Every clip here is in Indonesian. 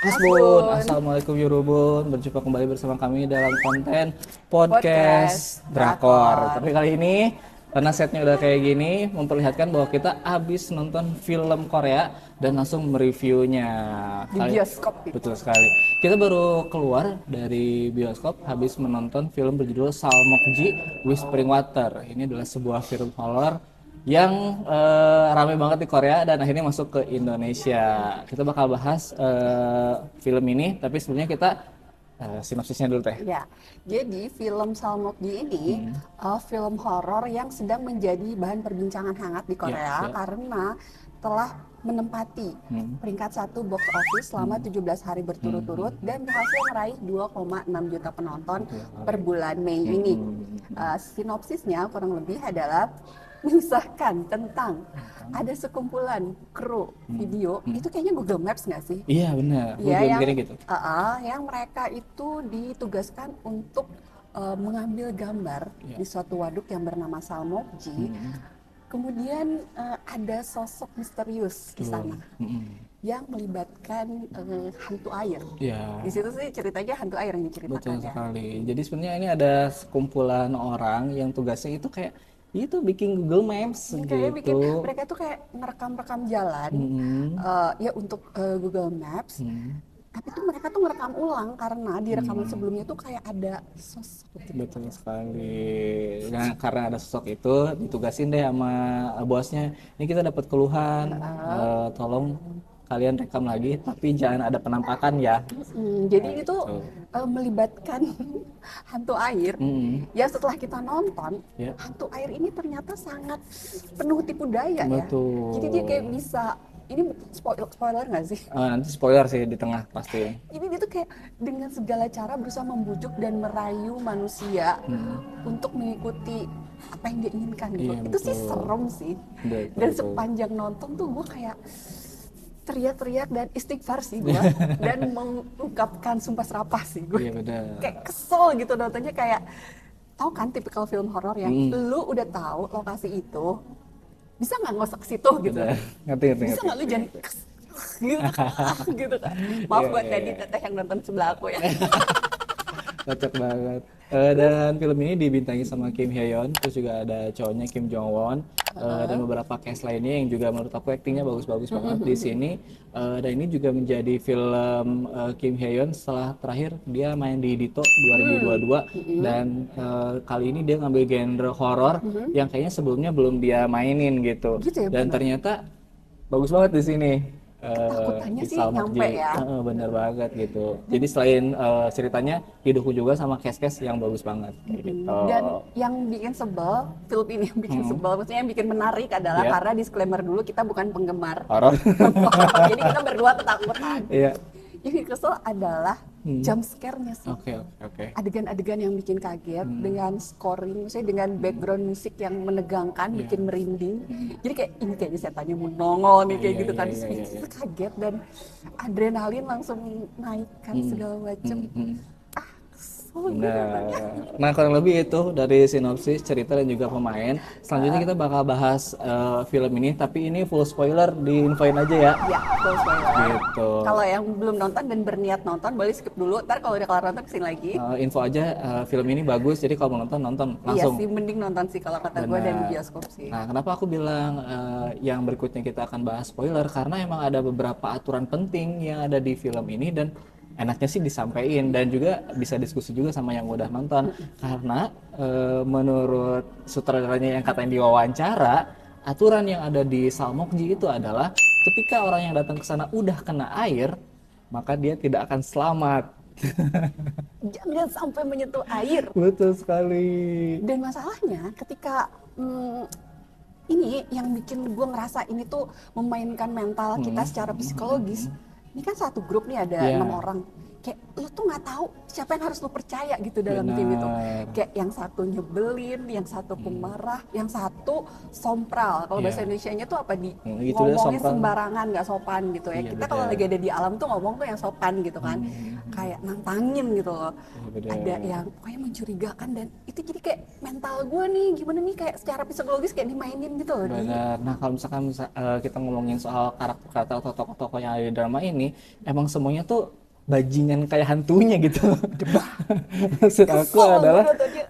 Hasbun, Assalamualaikum Yurubun. Berjumpa kembali bersama kami dalam konten podcast Drakor. Tapi kali ini karena setnya udah kayak gini, memperlihatkan bahwa kita habis nonton film Korea dan langsung mereviewnya di bioskop. Betul sekali. Kita baru keluar dari bioskop habis menonton film berjudul Salmokji Whispering Water. Ini adalah sebuah film horor yang ramai banget di Korea dan akhirnya masuk ke Indonesia. Kita bakal bahas film ini, tapi sebelumnya kita sinopsisnya dulu teh. Ya, jadi film Salmokji ini film horor yang sedang menjadi bahan perbincangan hangat di Korea karena telah menempati peringkat 1 box office selama 17 hari berturut-turut dan berhasil meraih 2,6 juta penonton per bulan Mei ini. Sinopsisnya kurang lebih adalah mengisahkan tentang ada sekumpulan kru video, itu kayaknya Google Maps nggak sih? Iya benar, Ya, gitu. yang mereka itu ditugaskan untuk mengambil gambar di suatu waduk yang bernama Salmokji. Kemudian ada sosok misterius di sana yang melibatkan hantu air. Ya. Di situ sih ceritanya hantu air yang diceritakan. Betul sekali. Jadi sebenarnya ini ada sekumpulan orang yang tugasnya itu kayak itu bikin Google Maps gitu. Mereka tuh kayak ngerekam-rekam jalan ya untuk Google Maps. Tapi tuh mereka tuh ngerekam ulang karena di rekaman sebelumnya tuh kayak ada sosok gitu. Betul sekali. Nah, karena ada sosok itu ditugasin deh sama bosnya. Ini kita dapat keluhan, tolong kalian rekam lagi, tapi jangan ada penampakan ya. Jadi itu melibatkan hantu air. Ya setelah kita nonton, hantu air ini ternyata sangat penuh tipu daya. Betul. Ya. Jadi dia kayak bisa, ini spoiler nggak sih? Nanti spoiler sih di tengah pasti. Ini dia tuh kayak dengan segala cara berusaha membujuk dan merayu manusia untuk mengikuti apa yang dia inginkan gitu. Iya, itu sih serem sih. Dan sepanjang nonton tuh gue kayak teriak-teriak dan istighfar sih gue dan mengungkapkan sumpah serapah sih gue. Iya benar. Kayak kesel gitu nontonnya, kayak tahu kan tipikal film horor yang lu udah tahu lokasi itu, bisa nggak ngosok ke situ gitu. Ngerti. Bisa nggak lu jangan gitu kan. Maaf buat tadi teteh yang nonton sebelah aku ya. Kocak banget. Dan film ini dibintangi sama Kim Hye-yeon, terus juga ada cowoknya Kim Jong Won, dan beberapa cast lainnya yang juga menurut aku aktingnya bagus-bagus banget di sini. Dan ini juga menjadi film Kim Hye-yeon setelah terakhir dia main di Dito 2022 dan kali ini dia ngambil genre horor yang kayaknya sebelumnya belum dia mainin gitu. Ya, dan ternyata bagus banget di sini. Takutannya sih nyampe ya. Bener banget gitu. Jadi selain ceritanya didukung juga sama cast-cast yang bagus banget gitu. Dan yang bikin sebel, film ini yang bikin sebel, maksudnya yang bikin menarik adalah karena disclaimer dulu, kita bukan penggemar horor. Jadi kita berdua ketakutan. Iya. Yang kesel adalah jump scare-nya sih. Oke. Adegan-adegan yang bikin kaget dengan scoring, misalnya dengan background musik yang menegangkan, bikin merinding. Jadi kayak ini kayaknya setannya mau nongol nih kayak gitu kan. Kita kaget dan adrenalin langsung naik kan segala macam. Nah, kurang lebih itu dari sinopsis, cerita dan juga pemain. Selanjutnya kita bakal bahas film ini, tapi ini full spoiler, diinfoin aja ya. Iya, full spoiler. Gitu. Kalau yang belum nonton dan berniat nonton, boleh skip dulu. Ntar kalau udah kelar nonton kesini lagi. Info aja, film ini bagus, jadi kalau mau nonton langsung. Iya sih, mending nonton sih kalau kata gue dan di bioskop sih. Nah, kenapa aku bilang yang berikutnya kita akan bahas spoiler? Karena emang ada beberapa aturan penting yang ada di film ini dan enaknya sih disampaikan dan juga bisa diskusi juga sama yang udah nonton. Karena menurut sutradaranya yang katanya diwawancara, aturan yang ada di Salmokji itu adalah ketika orang yang datang ke sana udah kena air, maka dia tidak akan selamat. Jangan sampai menyentuh air. Betul sekali. Dan masalahnya ketika ini yang bikin gue ngerasa ini tuh memainkan mental kita secara psikologis. Ini kan satu grup nih, ada 6 orang. Kayak lu tuh nggak tahu siapa yang harus lu percaya gitu dalam tim itu. Kayak yang satu nyebelin, yang satu pemarah, yang satu sompral. Kalau bahasa Indonesianya tuh apa, ngomongnya sembarangan, nggak sopan gitu ya. Kita kalau lagi ada di alam tuh ngomong tuh yang sopan gitu kan. kayak nantangin gitu loh. bener. Ada yang pokoknya mencurigakan dan itu jadi kayak mental gue nih gimana nih kayak secara psikologis kayak dimainin gitu loh. Benar. Nah, kalau misalkan kita ngomongin soal karakter-karakter atau tokoh-tokoh yang ada di drama ini, emang semuanya tuh bajingan kayak hantunya gitu. Maksud aku Kesel adalah gue nontonnya.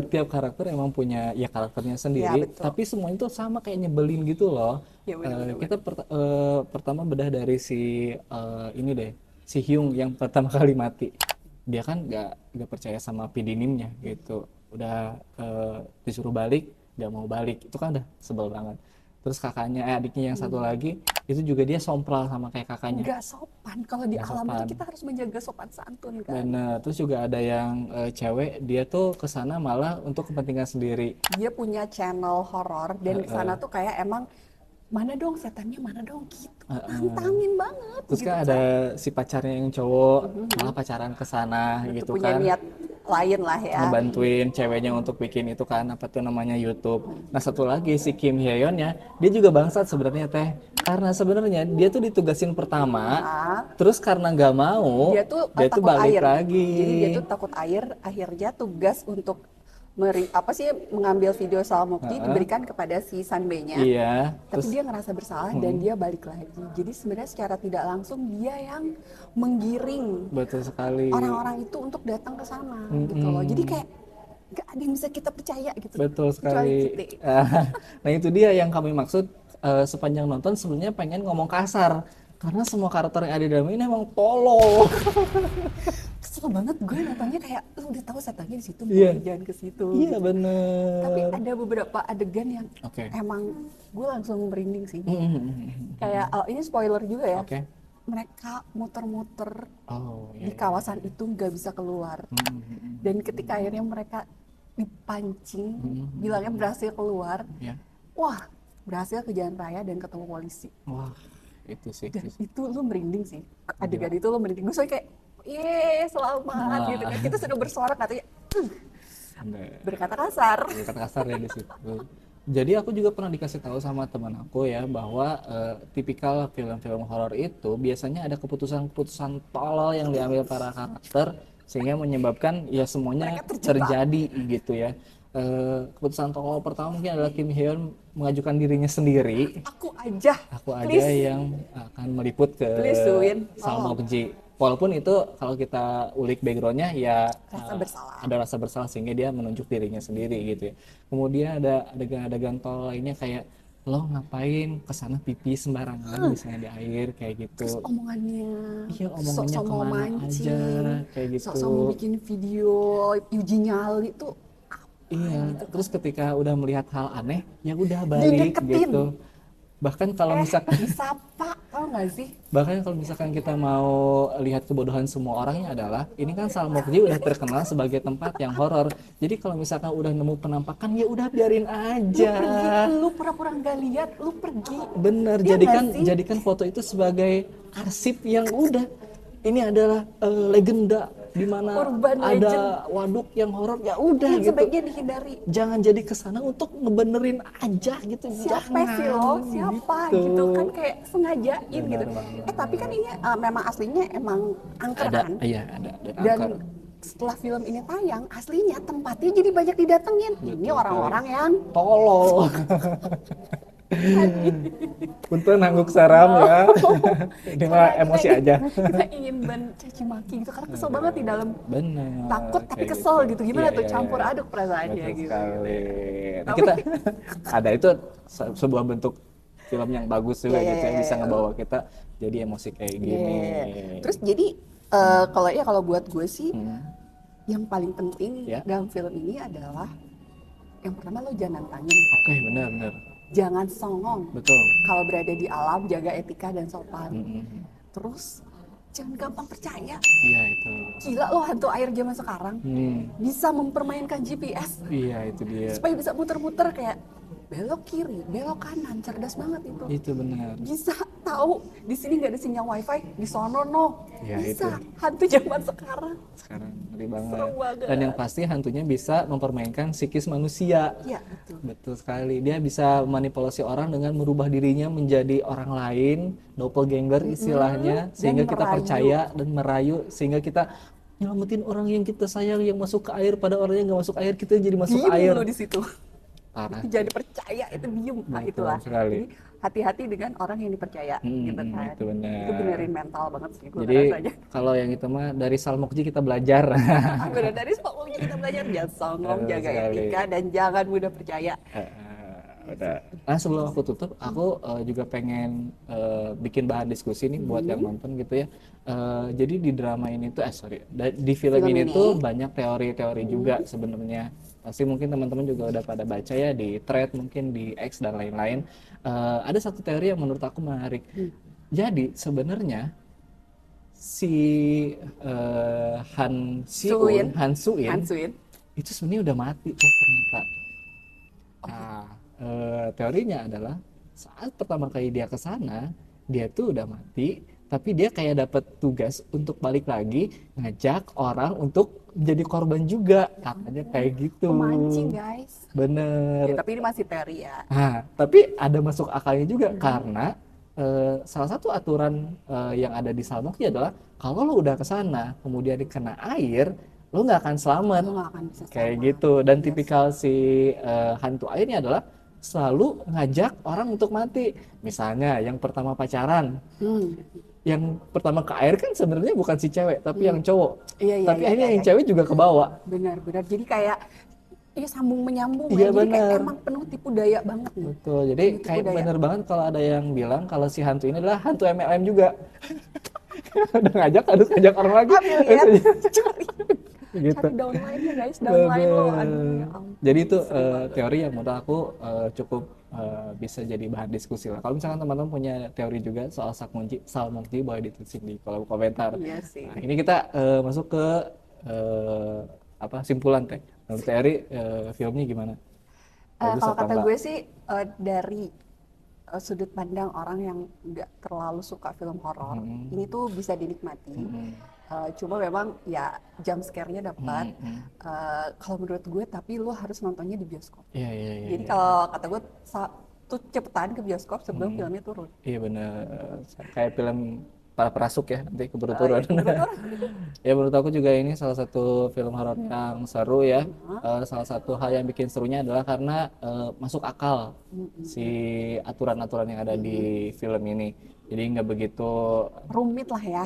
tiap karakter emang punya ya karakternya Ya, sendiri, betul. tapi semuanya tuh sama kayak nyebelin gitu loh. Ya, benar-benar. Kita pertama bedah dari si ini deh, si Hyung yang pertama kali mati. Dia kan nggak percaya sama pidinimnya gitu. Udah disuruh balik, nggak mau balik. Itu kan udah sebel banget. Terus kakaknya, adiknya yang satu lagi, itu juga dia sompral sama kayak kakaknya. Nggak sopan kalau di Nggak alam sopan. itu kita harus menjaga sopan santun kan. Bener. Terus juga ada yang cewek, dia tuh kesana malah untuk kepentingan sendiri. Dia punya channel horor dan di sana tuh kayak emang mana dong setannya mana dong gitu. Nantangin banget Terus gitu. kan ada si pacarnya yang cowok, malah pacaran kesana Itu gitu punya kan. niat lain lah ya. Ngebantuin ceweknya untuk bikin itu kan, apa tuh namanya, YouTube. Nah, satu lagi si Kim Hye-yeon ya, dia juga bangsat sebenarnya teh. Karena sebenarnya dia tuh ditugasin pertama, terus karena nggak mau, Dia tuh dia tuh takut balik air. lagi. Jadi dia tuh takut air, akhirnya tugas untuk mengambil video Salmokji diberikan kepada si Sanbei-nya. Iya, Tapi terus dia ngerasa bersalah dan dia balik lagi. Jadi sebenarnya secara tidak langsung dia yang menggiring betul sekali. orang-orang itu untuk datang ke sana gitu loh. Jadi kayak gak ada yang bisa kita percaya gitu. Betul Kecuali sekali. kita. Nah, itu dia yang kami maksud, sepanjang nonton sebenarnya pengen ngomong kasar. Karena semua karakter yang ada di dalam ini emang tolol. Kesel banget gue nontonnya kayak lu udah tahu setannya di situ, Iya. jangan ke situ. Iya bener. Tapi ada beberapa adegan yang Oke. emang gue langsung merinding sih. Mhm. Kayak ini spoiler juga ya. Oke. Mereka muter-muter Oh, di iya. kawasan itu nggak bisa keluar. Dan ketika akhirnya mereka dipancing, bilangnya berhasil keluar, Ya. wah berhasil ke jalan raya dan ketemu polisi. Wah, itu sih. Dan itu lu merinding sih. Adegan itu lu merinding. Gue soalnya kayak, yeay selamat gitu kan. Kita sudah bersorak katanya, Bener. berkata kasar. Kata kasar ya di situ. Jadi aku juga pernah dikasih tahu sama teman aku ya bahwa tipikal film-film horor itu biasanya ada keputusan-keputusan tolol yang diambil para karakter sehingga menyebabkan ya semuanya Mereka terjebak. terjadi gitu ya. Keputusan tolol pertama mungkin adalah Kim Hye-yeon mengajukan dirinya sendiri. Aku aja Aku yang akan meliput ke Please do it. Salmokji. Walaupun itu kalau kita ulik backgroundnya ya Rasa bersalah. ada rasa bersalah sehingga dia menunjuk dirinya sendiri gitu ya. Kemudian ada adegan-adegan tol lainnya kayak lo ngapain kesana pipi sembarangan misalnya di air kayak gitu. Terus omongannya, Iya, omongannya sok-sok mau kemana mancing, aja kayak gitu. sok-sok mau bikin video uji nyali tuh Iya, terus ketika udah melihat hal aneh ya udah balik Dideketin. gitu. Bahkan kalau misalkan disapa, tau gak sih? Bahkan kalau misalkan kita mau lihat kebodohan semua orangnya adalah ini kan Salmokji udah terkenal sebagai tempat yang horor. Jadi kalau misalkan udah nemu penampakan ya udah biarin aja. Lu pura-pura nggak lihat, lu pergi. Bener, Iya nggak sih? jadikan foto itu sebagai arsip yang udah ini adalah legenda di mana Urban ada waduk yang horor ya udah Yang gitu. sebaiknya dihindari. Jangan jadi kesana untuk ngebenerin aja gitu. Siapa Jangan, sih lo? Siapa gitu kan kayak sengajain Benar gitu. banget. Tapi kan ini memang aslinya emang angker Ada, kan? iya ada Dan angker. setelah film ini tayang, aslinya tempatnya jadi banyak didatengin. Ini orang-orang yang Tolol. Untuk nangguk saram ya. Ini mah emosi aja. Kita ingin caci maki gitu karena kesel banget di dalam. Benar. Takut tapi kayak kesel gitu. Gimana Iya, tuh iya, campur iya. aduk perasaannya Betul gitu. sekali. Nah, kita ada itu sebuah bentuk film yang bagus juga Iya, gitu iya, yang bisa iya. ngebawa kita jadi emosi kayak gini. Iya. Terus jadi kalau buat gue sih yang paling penting Ya. dalam film ini adalah yang pertama lo jangan nantangin, Oke, benar. jangan songong. Betul. Kalau berada di alam jaga etika dan sopan. Mm-mm. Terus jangan gampang percaya. Iya itu. Gila lo hantu air zaman sekarang bisa mempermainkan GPS Iya itu dia. supaya bisa muter-muter kayak belok kiri, belok kanan, cerdas banget itu. Itu benar. Bisa tahu di sini nggak ada sinyal wifi, di sono no. Ya, Bisa. itu. Hantu zaman sekarang. Sekarang ngeri banget. Seru banget. Dan yang pasti hantunya bisa mempermainkan psikis manusia. Iya, betul. Betul sekali. Dia bisa manipulasi orang dengan merubah dirinya menjadi orang lain, doppelganger istilahnya, sehingga kita merayu. percaya dan merayu, sehingga kita nyelamatin orang yang kita sayang yang masuk ke air, pada orang yang nggak masuk air kita jadi masuk Diem air. lo di situ. Parah. Jadi percaya itu diem. Nah, Betul itulah. sekali. Jadi hati-hati dengan orang yang dipercaya gitu kan. Itu benar. Itu benerin mental banget sih gue Jadi rasanya. kalau yang itu mah dari Salmokji kita belajar. Bener, dari sekolahnya kita belajar jangan songong, Betul jaga sekali. etika dan jangan mudah percaya. Udah. Nah sebelum aku tutup, aku juga pengen bikin bahan diskusi nih buat yang nonton gitu ya. Jadi di drama ini tuh, di film ini tuh banyak teori-teori juga sebenarnya. Pasti mungkin teman-teman juga udah pada baca ya di thread, mungkin di X dan lain-lain. Ada satu teori yang menurut aku menarik. Jadi sebenarnya si Han Suin itu sebenarnya udah mati ternyata. Nah, teorinya adalah saat pertama kali dia ke sana, dia tuh udah mati, tapi dia kayak dapat tugas untuk balik lagi ngajak orang untuk jadi korban juga, katanya kayak gitu. Pemancing guys. Bener. Ya, tapi ini masih teori ya. Nah, tapi ada masuk akalnya juga karena salah satu aturan yang ada di Salmokji adalah kalau lo udah ke sana kemudian dikena air, lo nggak akan selamat. Lo nggak akan bisa Kayak selamat. gitu. Dan tipikal si hantu airnya adalah selalu ngajak orang untuk mati. Misalnya yang pertama pacaran, yang pertama ke air kan sebenarnya bukan si cewek tapi yang cowok. Iya, Tapi iya, akhirnya iya, yang cewek juga ke bawah. Benar-benar. Jadi kayak sambung menyambung Iya, ya. Jadi kayak benar. emang penuh tipu daya banget nih. Betul. Jadi Tipu kayak daya. bener banget kalau ada yang bilang kalau si hantu ini adalah hantu MLM juga. Udah ngajak harus ngajak orang lagi. Ambil ya. Cari. Gitu. Cari downline-nya guys, downline lo. Aduh, ya ampun. Jadi itu teori yang menurut aku cukup bisa jadi bahan diskusi lah. Kalau misalkan teman-teman punya teori juga soal Salmokji boleh ditulisin di kolom komentar. Iya sih. Nah, ini kita masuk ke simpulan teh. Menurut teori filmnya gimana? Bagus Kalau apa kata enggak? gue sih dari sudut pandang orang yang nggak terlalu suka film horor, ini tuh bisa dinikmati. Cuma memang ya jump scare-nya dapat. Kalau menurut gue, tapi lo harus nontonnya di bioskop. Iya. Jadi kalau kata gue tuh cepetan ke bioskop sebelum filmnya turun. Iya benar. Kayak film para perasuk ya, nanti keburu turun. Ya menurut aku juga ini salah satu film horor yang seru ya. Salah satu hal yang bikin serunya adalah karena masuk akal si aturan-aturan yang ada di film ini. Jadi nggak begitu Rumit lah ya.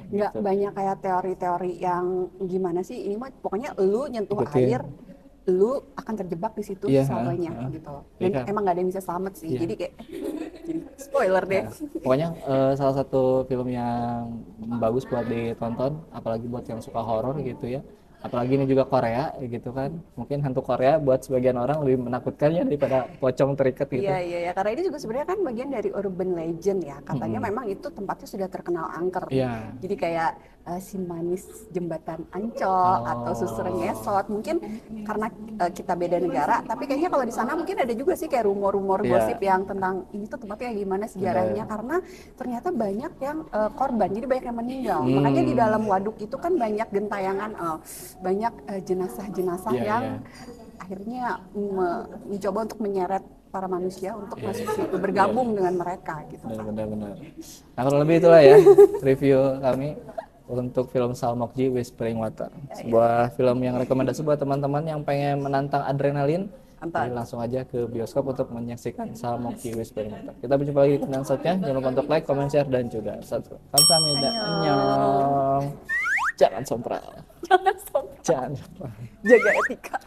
Nggak gitu. banyak kayak teori-teori yang gimana sih. Ini mah pokoknya lu nyentuh Betul. air, lu akan terjebak di situ Iya, selamanya gitu. Dan Iya kan? emang nggak ada yang bisa selamat sih. Iya. Jadi kayak jadi spoiler deh. Pokoknya salah satu film yang bagus buat ditonton, apalagi buat yang suka horor gitu ya. Apalagi ini juga Korea gitu kan. Mungkin hantu Korea buat sebagian orang lebih menakutkan ya daripada pocong terikat gitu. Iya. Karena ini juga sebenarnya kan bagian dari urban legend ya. Katanya memang itu tempatnya sudah terkenal angker. Iya. Jadi kayak si manis jembatan Ancol atau suster ngesot. Mungkin karena kita beda negara, tapi kayaknya kalau di sana mungkin ada juga sih kayak rumor-rumor gosip yang tentang ini tuh tempatnya gimana sejarahnya. Karena ternyata banyak yang korban, jadi banyak yang meninggal. Makanya di dalam waduk itu kan banyak gentayangan, banyak jenazah-jenazah yang akhirnya mencoba untuk menyeret para manusia untuk masuk situ, bergabung dengan mereka gitu. Benar. Nah kurang lebih itulah ya review kami untuk film Salmokji Whispering Water. Sebuah film yang rekomendasi buat teman-teman yang pengen menantang adrenalin. Jadi langsung aja ke bioskop untuk menyaksikan Salmokji Whispering Water. Kita berjumpa lagi di konten selanjutnya. Jangan lupa untuk like, comment, share, dan juga subscribe. Kamsahamnida. Annyeong. Jangan sompral. Jangan sombong, Jangan sompral. jaga etika.